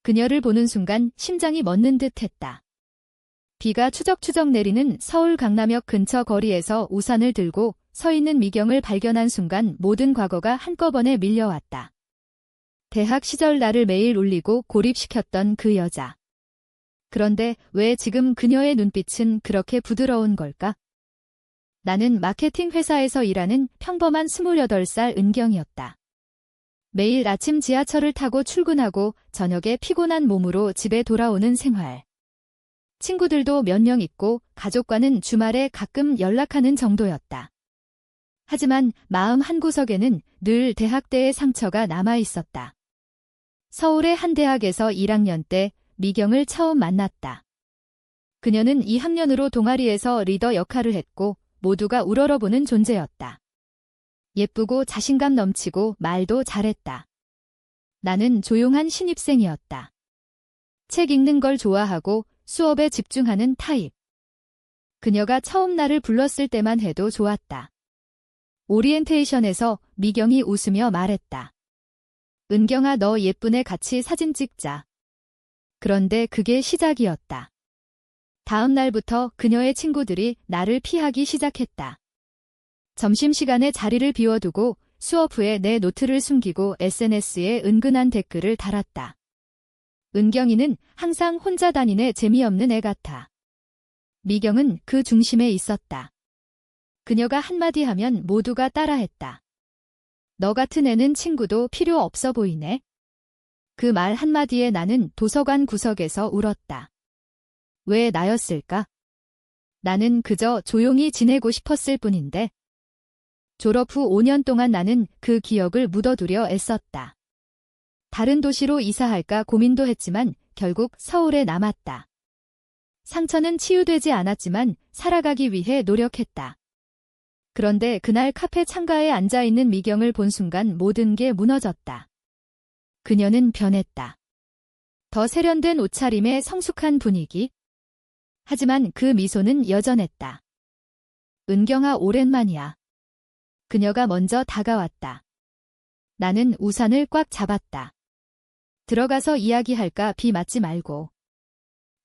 그녀를 보는 순간 심장이 멎는 듯 했다. 비가 추적추적 내리는 서울 강남역 근처 거리에서 우산을 들고 서 있는 미경을 발견한 순간 모든 과거가 한꺼번에 밀려왔다. 대학 시절 나를 매일 울리고 고립시켰던 그 여자. 그런데 왜 지금 그녀의 눈빛은 그렇게 부드러운 걸까? 나는 마케팅 회사에서 일하는 평범한 28살 은경이었다. 매일 아침 지하철을 타고 출근하고 저녁에 피곤한 몸으로 집에 돌아오는 생활. 친구들도 몇 명 있고 가족과는 주말에 가끔 연락하는 정도였다. 하지만 마음 한구석에는 늘 대학 때의 상처가 남아 있었다. 서울의 한 대학에서 1학년 때 미경을 처음 만났다. 그녀는 2학년으로 동아리에서 리더 역할을 했고 모두가 우러러보는 존재였다. 예쁘고 자신감 넘치고 말도 잘했다. 나는 조용한 신입생이었다. 책 읽는 걸 좋아하고 수업에 집중하는 타입. 그녀가 처음 나를 불렀을 때만 해도 좋았다. 오리엔테이션에서 미경이 웃으며 말했다. 은경아, 너 예쁘네, 같이 사진 찍자. 그런데 그게 시작이었다. 다음 날부터 그녀의 친구들이 나를 피하기 시작했다. 점심시간에 자리를 비워두고 수업 후에 내 노트를 숨기고 SNS에 은근한 댓글을 달았다. 은경이는 항상 혼자 다니네, 재미없는 애 같아. 미경은 그 중심에 있었다. 그녀가 한마디 하면 모두가 따라했다. 너 같은 애는 친구도 필요 없어 보이네. 그 말 한마디에 나는 도서관 구석에서 울었다. 왜 나였을까? 나는 그저 조용히 지내고 싶었을 뿐인데. 졸업 후 5년 동안 나는 그 기억을 묻어두려 애썼다. 다른 도시로 이사할까 고민도 했지만 결국 서울에 남았다. 상처는 치유되지 않았지만 살아가기 위해 노력했다. 그런데 그날 카페 창가에 앉아있는 미경을 본 순간 모든 게 무너졌다. 그녀는 변했다. 더 세련된 옷차림에 성숙한 분위기. 하지만 그 미소는 여전했다. 은경아, 오랜만이야. 그녀가 먼저 다가왔다. 나는 우산을 꽉 잡았다. 들어가서 이야기할까, 비 맞지 말고.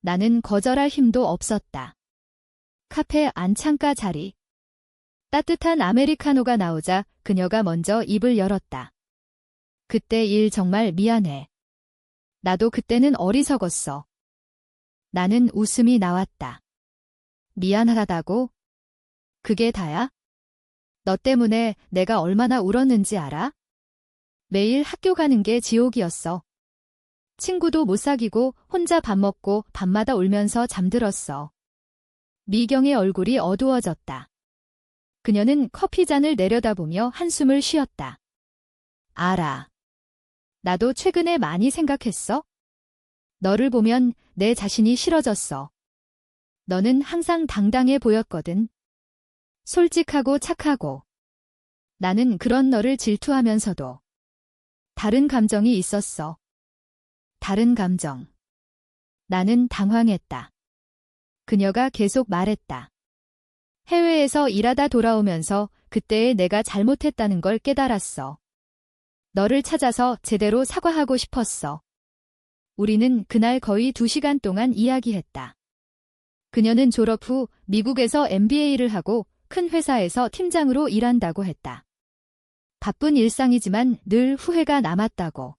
나는 거절할 힘도 없었다. 카페 안 창가 자리. 따뜻한 아메리카노가 나오자 그녀가 먼저 입을 열었다. 그때 일 정말 미안해. 나도 그때는 어리석었어. 나는 웃음이 나왔다. 미안하다고? 그게 다야? 너 때문에 내가 얼마나 울었는지 알아? 매일 학교 가는 게 지옥이었어. 친구도 못 사귀고 혼자 밥 먹고 밤마다 울면서 잠들었어. 미경의 얼굴이 어두워졌다. 그녀는 커피잔을 내려다보며 한숨을 쉬었다. 알아. 나도 최근에 많이 생각했어. 너를 보면 내 자신이 싫어졌어. 너는 항상 당당해 보였거든. 솔직하고 착하고. 나는 그런 너를 질투하면서도 다른 감정이 있었어. 다른 감정. 나는 당황했다. 그녀가 계속 말했다. 해외에서 일하다 돌아오면서 그때의 내가 잘못했다는 걸 깨달았어. 너를 찾아서 제대로 사과하고 싶었어. 우리는 그날 거의 2시간 동안 이야기했다. 그녀는 졸업 후 미국에서 MBA를 하고 큰 회사에서 팀장으로 일한다고 했다. 바쁜 일상이지만 늘 후회가 남았다고.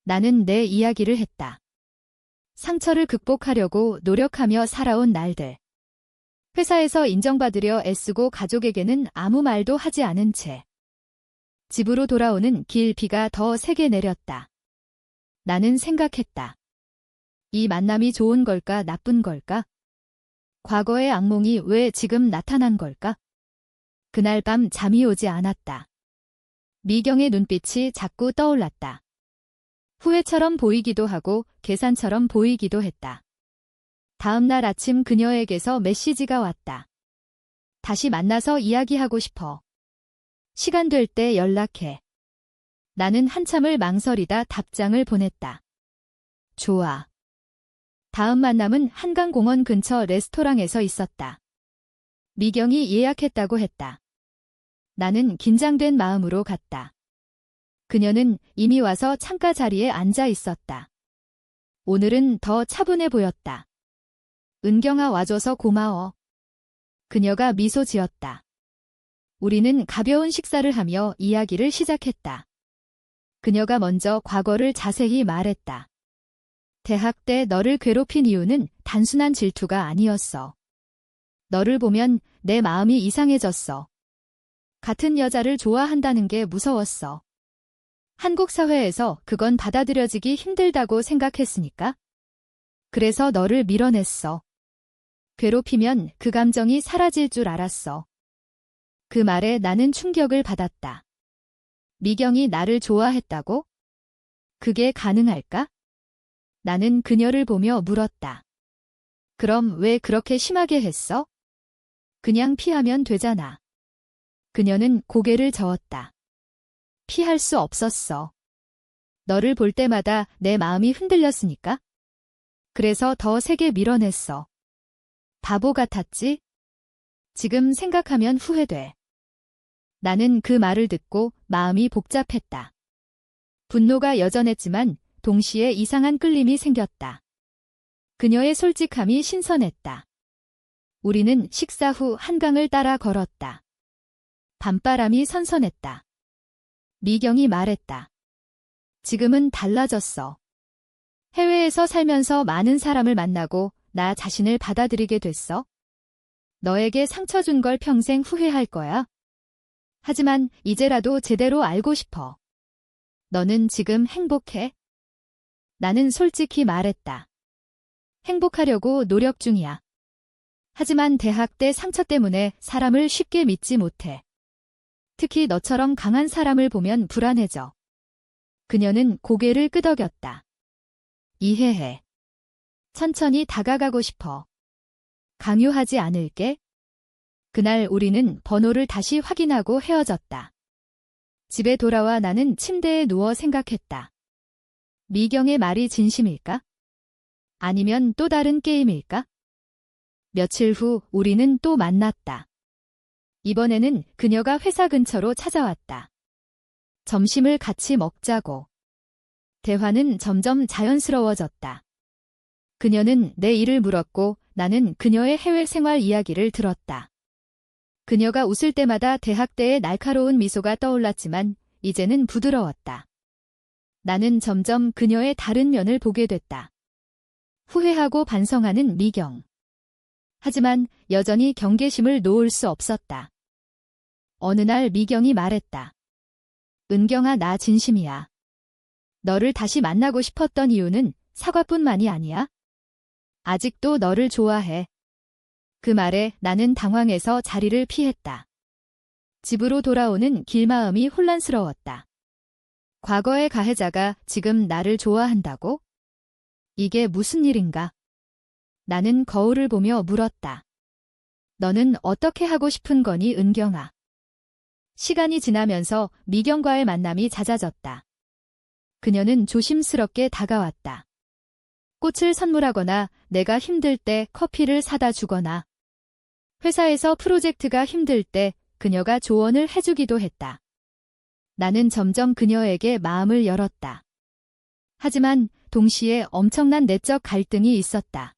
나는 내 이야기를 했다. 상처를 극복하려고 노력하며 살아온 날들. 회사에서 인정받으려 애쓰고 가족에게는 아무 말도 하지 않은 채. 집으로 돌아오는 길 비가 더 세게 내렸다. 나는 생각했다. 이 만남이 좋은 걸까, 나쁜 걸까? 과거의 악몽이 왜 지금 나타난 걸까? 그날 밤 잠이 오지 않았다. 미경의 눈빛이 자꾸 떠올랐다. 후회처럼 보이기도 하고 계산처럼 보이기도 했다. 다음 날 아침 그녀에게서 메시지가 왔다. 다시 만나서 이야기하고 싶어. 시간 될 때 연락해. 나는 한참을 망설이다 답장을 보냈다. 좋아. 다음 만남은 한강공원 근처 레스토랑에서 있었다. 미경이 예약했다고 했다. 나는 긴장된 마음으로 갔다. 그녀는 이미 와서 창가 자리에 앉아 있었다. 오늘은 더 차분해 보였다. 은경아 와줘서 고마워. 그녀가 미소 지었다. 우리는 가벼운 식사를 하며 이야기를 시작했다. 그녀가 먼저 과거를 자세히 말했다. 대학 때 너를 괴롭힌 이유는 단순한 질투가 아니었어. 너를 보면 내 마음이 이상해졌어. 같은 여자를 좋아한다는 게 무서웠어. 한국 사회에서 그건 받아들여지기 힘들다고 생각했으니까. 그래서 너를 밀어냈어. 괴롭히면 그 감정이 사라질 줄 알았어. 그 말에 나는 충격을 받았다. 미경이 나를 좋아했다고? 그게 가능할까? 나는 그녀를 보며 물었다. 그럼 왜 그렇게 심하게 했어? 그냥 피하면 되잖아. 그녀는 고개를 저었다. 피할 수 없었어. 너를 볼 때마다 내 마음이 흔들렸으니까. 그래서 더 세게 밀어냈어. 바보 같았지? 지금 생각하면 후회돼. 나는 그 말을 듣고 마음이 복잡했다. 분노가 여전했지만 동시에 이상한 끌림이 생겼다. 그녀의 솔직함이 신선했다. 우리는 식사 후 한강을 따라 걸었다. 밤바람이 선선했다. 미경이 말했다. 지금은 달라졌어. 해외에서 살면서 많은 사람을 만나고 나 자신을 받아들이게 됐어. 너에게 상처 준 걸 평생 후회할 거야. 하지만 이제라도 제대로 알고 싶어. 너는 지금 행복해? 나는 솔직히 말했다. 행복하려고 노력 중이야. 하지만 대학 때 상처 때문에 사람을 쉽게 믿지 못해. 특히 너처럼 강한 사람을 보면 불안해져. 그녀는 고개를 끄덕였다. 이해해. 천천히 다가가고 싶어. 강요하지 않을게. 그날 우리는 번호를 다시 확인하고 헤어졌다. 집에 돌아와 나는 침대에 누워 생각했다. 미경의 말이 진심일까? 아니면 또 다른 게임일까? 며칠 후 우리는 또 만났다. 이번에는 그녀가 회사 근처로 찾아왔다. 점심을 같이 먹자고. 대화는 점점 자연스러워졌다. 그녀는 내 일을 물었고 나는 그녀의 해외 생활 이야기를 들었다. 그녀가 웃을 때마다 대학 때의 날카로운 미소가 떠올랐지만 이제는 부드러웠다. 나는 점점 그녀의 다른 면을 보게 됐다. 후회하고 반성하는 미경. 하지만 여전히 경계심을 놓을 수 없었다. 어느 날 미경이 말했다. 은경아, 나 진심이야. 너를 다시 만나고 싶었던 이유는 사과뿐만이 아니야. 아직도 너를 좋아해. 그 말에 나는 당황해서 자리를 피했다. 집으로 돌아오는 길 마음이 혼란스러웠다. 과거의 가해자가 지금 나를 좋아한다고? 이게 무슨 일인가? 나는 거울을 보며 물었다. 너는 어떻게 하고 싶은 거니, 은경아? 시간이 지나면서 미경과의 만남이 잦아졌다. 그녀는 조심스럽게 다가왔다. 꽃을 선물하거나 내가 힘들 때 커피를 사다 주거나 회사에서 프로젝트가 힘들 때 그녀가 조언을 해주기도 했다. 나는 점점 그녀에게 마음을 열었다. 하지만 동시에 엄청난 내적 갈등이 있었다.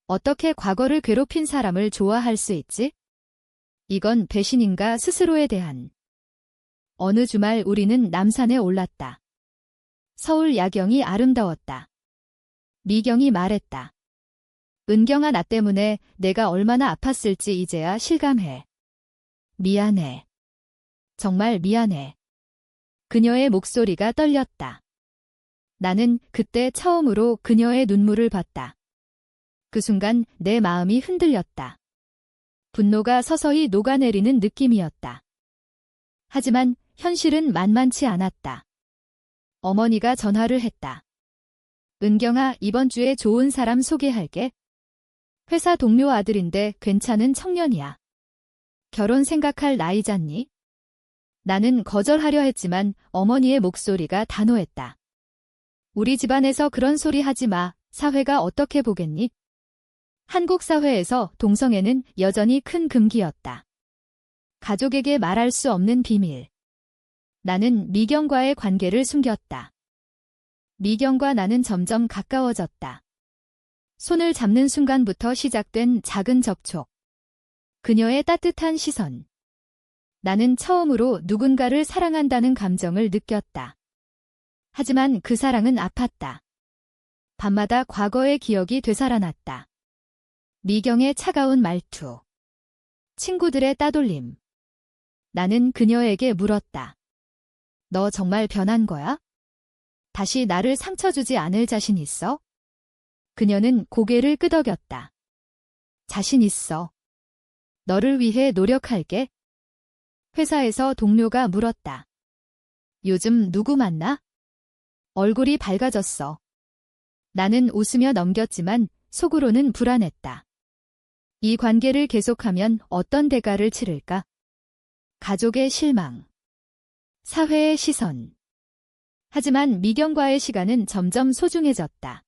어떻게 과거를 괴롭힌 사람을 좋아할 수 있지? 이건 배신인가 스스로에 대한. 어느 주말 우리는 남산에 올랐다. 서울 야경이 아름다웠다. 미경이 말했다. 은경아, 나 때문에 내가 얼마나 아팠을지 이제야 실감해. 미안해. 정말 미안해. 그녀의 목소리가 떨렸다. 나는 그때 처음으로 그녀의 눈물을 봤다. 그 순간 내 마음이 흔들렸다. 분노가 서서히 녹아내리는 느낌이었다. 하지만 현실은 만만치 않았다. 어머니가 전화를 했다. 은경아, 이번 주에 좋은 사람 소개할게. 회사 동료 아들인데 괜찮은 청년이야. 결혼 생각할 나이잖니? 나는 거절하려 했지만 어머니의 목소리가 단호했다. 우리 집안에서 그런 소리 하지 마. 사회가 어떻게 보겠니? 한국 사회에서 동성애는 여전히 큰 금기였다. 가족에게 말할 수 없는 비밀. 나는 미경과의 관계를 숨겼다. 미경과 나는 점점 가까워졌다. 손을 잡는 순간부터 시작된 작은 접촉. 그녀의 따뜻한 시선. 나는 처음으로 누군가를 사랑한다는 감정을 느꼈다. 하지만 그 사랑은 아팠다. 밤마다 과거의 기억이 되살아났다. 미경의 차가운 말투. 친구들의 따돌림. 나는 그녀에게 물었다. 너 정말 변한 거야? 다시 나를 상처 주지 않을 자신 있어? 그녀는 고개를 끄덕였다. 자신 있어. 너를 위해 노력할게. 회사에서 동료가 물었다. 요즘 누구 만나? 얼굴이 밝아졌어. 나는 웃으며 넘겼지만 속으로는 불안했다. 이 관계를 계속하면 어떤 대가를 치를까? 가족의 실망. 사회의 시선. 하지만 미경과의 시간은 점점 소중해졌다.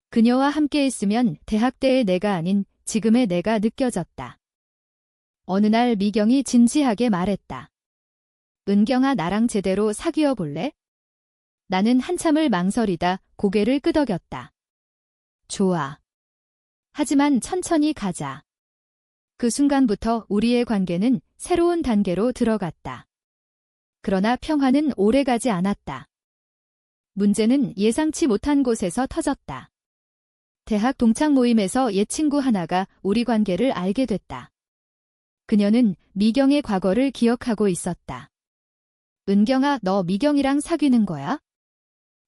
그녀와 함께 있으면 대학 때의 내가 아닌 지금의 내가 느껴졌다. 어느 날 미경이 진지하게 말했다. 은경아, 나랑 제대로 사귀어 볼래? 나는 한참을 망설이다 고개를 끄덕였다. 좋아. 하지만 천천히 가자. 그 순간부터 우리의 관계는 새로운 단계로 들어갔다. 그러나 평화는 오래가지 않았다. 문제는 예상치 못한 곳에서 터졌다. 대학 동창 모임에서 옛 친구 하나가 우리 관계를 알게 됐다. 그녀는 미경의 과거를 기억하고 있었다. 은경아, 너 미경이랑 사귀는 거야?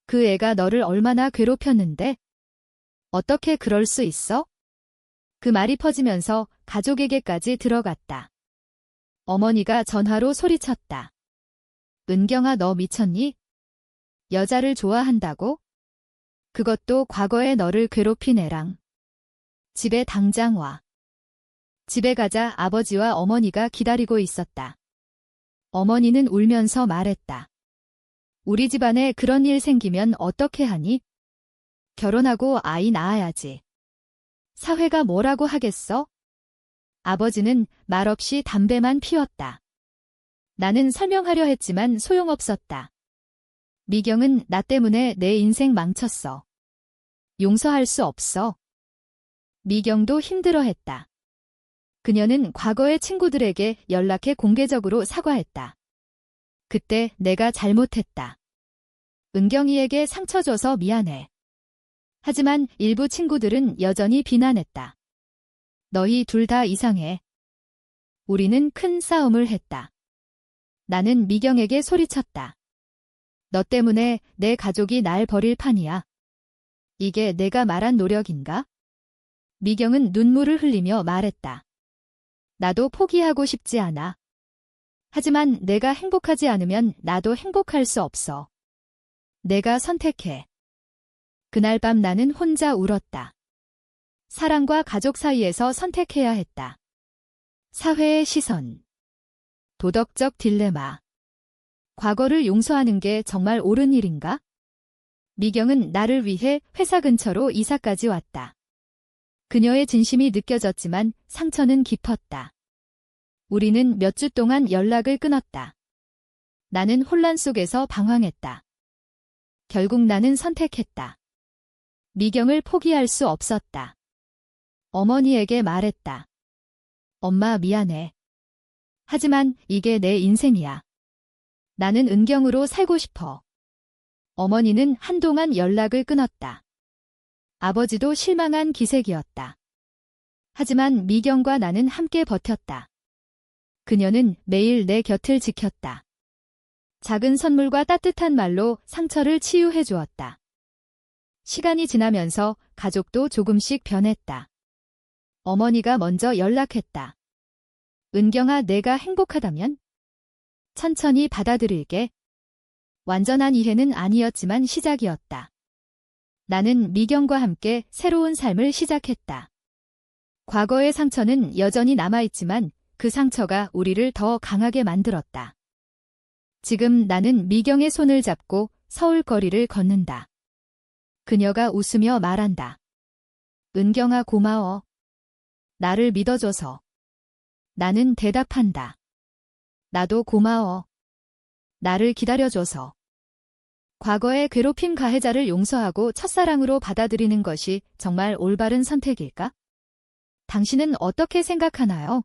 그 애가 너를 얼마나 괴롭혔는데? 어떻게 그럴 수 있어? 그 말이 퍼지면서 가족에게까지 들어갔다. 어머니가 전화로 소리쳤다. 은경아, 너 미쳤니? 여자를 좋아한다고? 그것도 과거에 너를 괴롭힌 애랑. 집에 당장 와. 집에 가자. 아버지와 어머니가 기다리고 있었다. 어머니는 울면서 말했다. 우리 집안에 그런 일 생기면 어떻게 하니? 결혼하고 아이 낳아야지. 사회가 뭐라고 하겠어? 아버지는 말없이 담배만 피웠다. 나는 설명하려 했지만 소용없었다. 미경은 나 때문에 내 인생 망쳤어. 용서할 수 없어. 미경도 힘들어했다. 그녀는 과거의 친구들에게 연락해 공개적으로 사과했다. 그때 내가 잘못했다. 은경이에게 상처 줘서 미안해. 하지만 일부 친구들은 여전히 비난했다. 너희 둘 다 이상해. 우리는 큰 싸움을 했다. 나는 미경에게 소리쳤다. 너 때문에 내 가족이 날 버릴 판이야. 이게 내가 말한 노력인가? 미경은 눈물을 흘리며 말했다. 나도 포기하고 싶지 않아. 하지만 내가 행복하지 않으면 나도 행복할 수 없어. 내가 선택해. 그날 밤 나는 혼자 울었다. 사랑과 가족 사이에서 선택해야 했다. 사회의 시선. 도덕적 딜레마. 과거를 용서하는 게 정말 옳은 일인가? 미경은 나를 위해 회사 근처로 이사까지 왔다. 그녀의 진심이 느껴졌지만 상처는 깊었다. 우리는 몇 주 동안 연락을 끊었다. 나는 혼란 속에서 방황했다. 결국 나는 선택했다. 미경을 포기할 수 없었다. 어머니에게 말했다. 엄마, 미안해. 하지만 이게 내 인생이야. 나는 은경으로 살고 싶어. 어머니는 한동안 연락을 끊었다. 아버지도 실망한 기색이었다. 하지만 미경과 나는 함께 버텼다. 그녀는 매일 내 곁을 지켰다. 작은 선물과 따뜻한 말로 상처를 치유해 주었다. 시간이 지나면서 가족도 조금씩 변했다. 어머니가 먼저 연락했다. 은경아, 내가 행복하다면? 천천히 받아들일게. 완전한 이해는 아니었지만 시작이었다. 나는 미경과 함께 새로운 삶을 시작했다. 과거의 상처는 여전히 남아있지만 그 상처가 우리를 더 강하게 만들었다. 지금 나는 미경의 손을 잡고 서울 거리를 걷는다. 그녀가 웃으며 말한다. 은경아, 고마워. 나를 믿어줘서. 나는 대답한다. 나도 고마워. 나를 기다려줘서. 과거의 괴롭힘 가해자를 용서하고 첫사랑으로 받아들이는 것이 정말 올바른 선택일까? 당신은 어떻게 생각하나요?